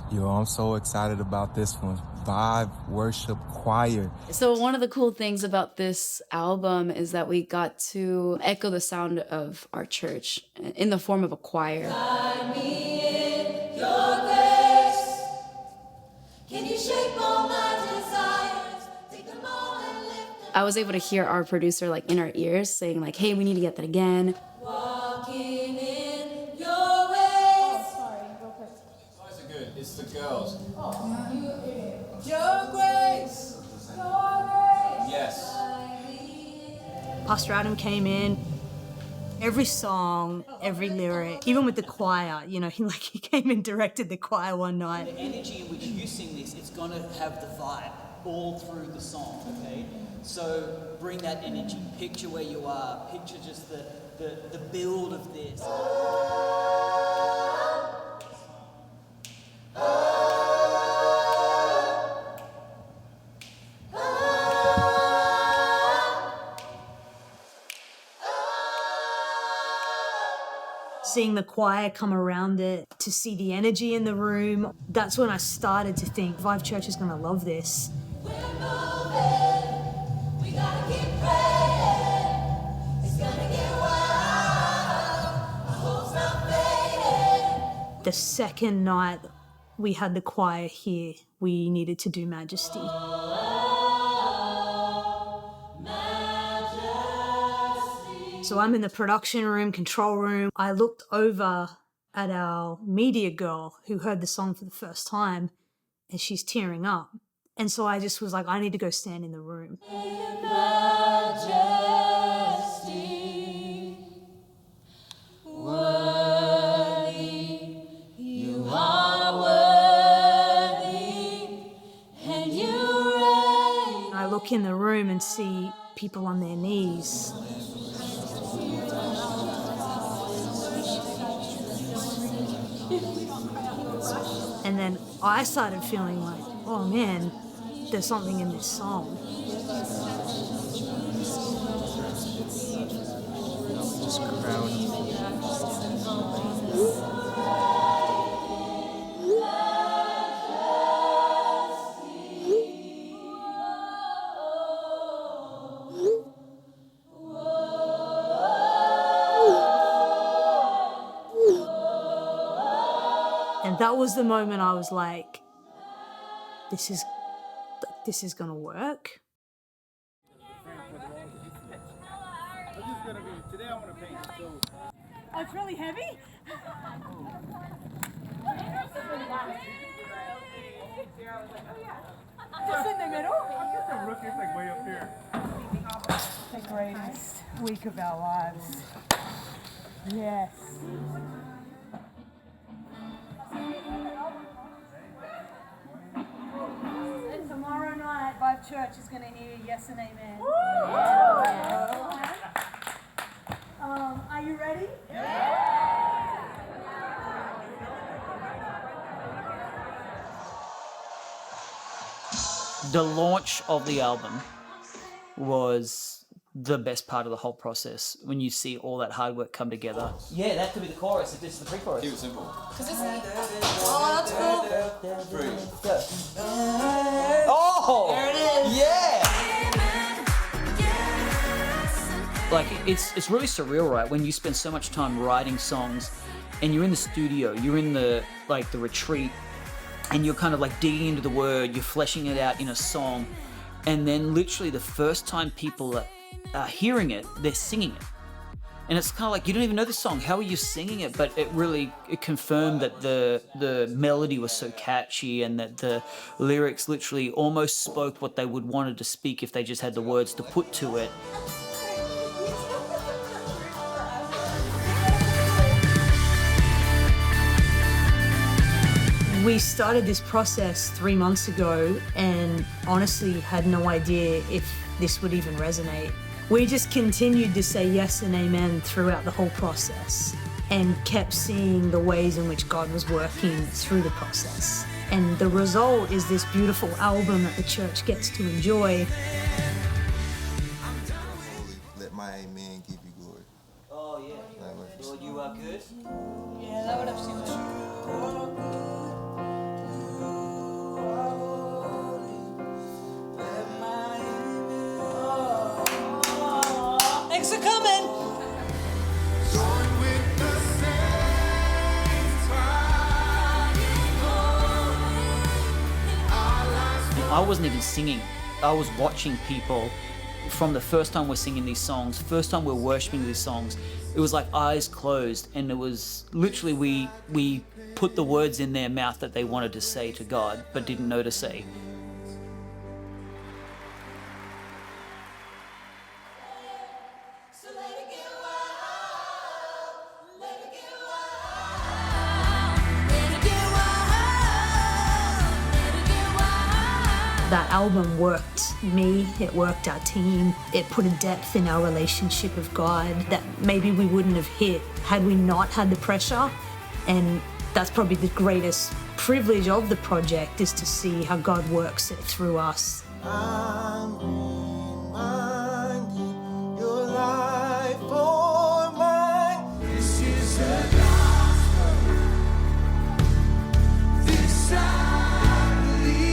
Yo, I'm so excited about this one. VIVE Worship Choir. So one of the cool things about this album is that we got to echo the sound of our church in the form of a choir. Guide me in your grace. Can you shape all my desires? Take them all and lift them. I was able to hear our producer like in our ears saying like, hey, we need to get that again. Walking in your ways. Guys are good. It's the girls. Your grace. Yes. Pastor Adam came in. Every song, every lyric, even with the choir, you know, he came and directed the choir one night. The energy in which you sing this, it's going to have the vibe all through the song, okay? So bring that energy, picture where you are, picture just the build of this. Seeing the choir come around it, to see the energy in the room, that's when I started to think, VIVE Church is going to love this. We're moving. We gotta keep praying. It's gonna get wild. Our hope's not fading. The second night we had the choir here, we needed to do Majesty. So I'm in the production room, control room. I looked over at our media girl who heard the song for the first time and she's tearing up. And so I just was like, I need to go stand in the room. Majesty, worthy, you are worthy, and you reign. I look in the room and see people on their knees. And then I started feeling like, oh man, there's something in this song. Just crown. And that was the moment I was like, this is gonna work. Oh, it's really heavy? Just in the middle? It's like way up here. The greatest week of our lives. Yes. And tomorrow night, VIVE Church is going to hear yes and amen. Are you ready? The launch of the album was the best part of the whole process when you see all that hard work come together. Yeah, that could be the chorus if this is the pre-chorus. Keep it simple. Oh, that's cool. 3. Go. Oh! There it is. Yeah! Like, it's really surreal, right? When you spend so much time writing songs and you're in the studio, you're in the retreat, and you're kind of like digging into the word, you're fleshing it out in a song, and then literally the first time people are hearing it, they're singing it. And it's kind of like, you don't even know the song, how are you singing it? But it confirmed that the melody was so catchy and that the lyrics literally almost spoke what they would wanted to speak if they just had the words to put to it. We started this process 3 months ago and honestly had no idea if this would even resonate. We just continued to say yes and amen throughout the whole process and kept seeing the ways in which God was working through the process. And the result is this beautiful album that the church gets to enjoy. Let my amen give you glory. Oh yeah. Lord, you are good. Yeah, that would have seemed I wasn't even singing. I was watching people from the first time we're singing these songs, first time we're worshiping these songs. It was like eyes closed, and it was literally we put the words in their mouth that they wanted to say to God but didn't know to say. So let it get wild, let it get wild, let it get wild, let it get wild. That album worked me, it worked our team, it put a depth in our relationship with God that maybe we wouldn't have hit had we not had the pressure. And that's probably the greatest privilege of the project, is to see how God works it through us. I'm reminded your life for mine. This is the gospel. This I believe.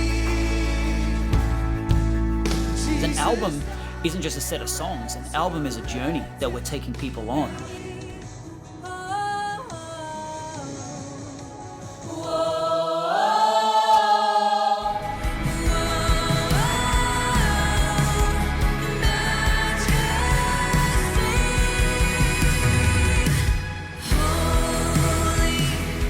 An album isn't just a set of songs. An album is a journey that we're taking people on.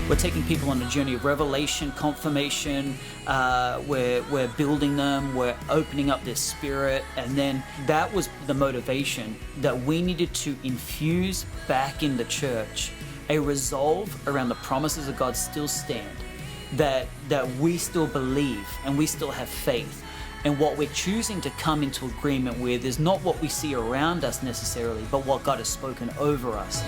We're taking people on a journey of revelation, confirmation, we're building them, we're opening up their spirit, and then that was the motivation that we needed to infuse back in the church, a resolve around the promises of God still stand, that we still believe and we still have faith. And what we're choosing to come into agreement with is not what we see around us necessarily, but what God has spoken over us.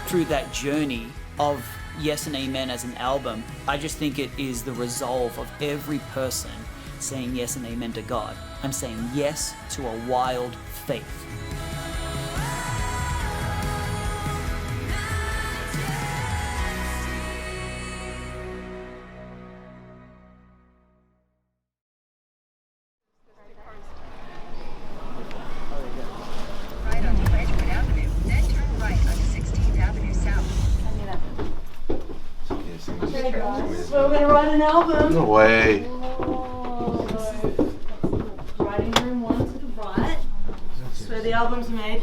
Through that journey of Yes and Amen as an album, I just think it is the resolve of every person saying yes and amen to God. I'm saying yes to a wild faith. Right onto Wedgwood Avenue, then turn right onto 16th Avenue South. Hey guys, we're gonna write an album. No way. Writing room 1 to the right. That's where the album's made.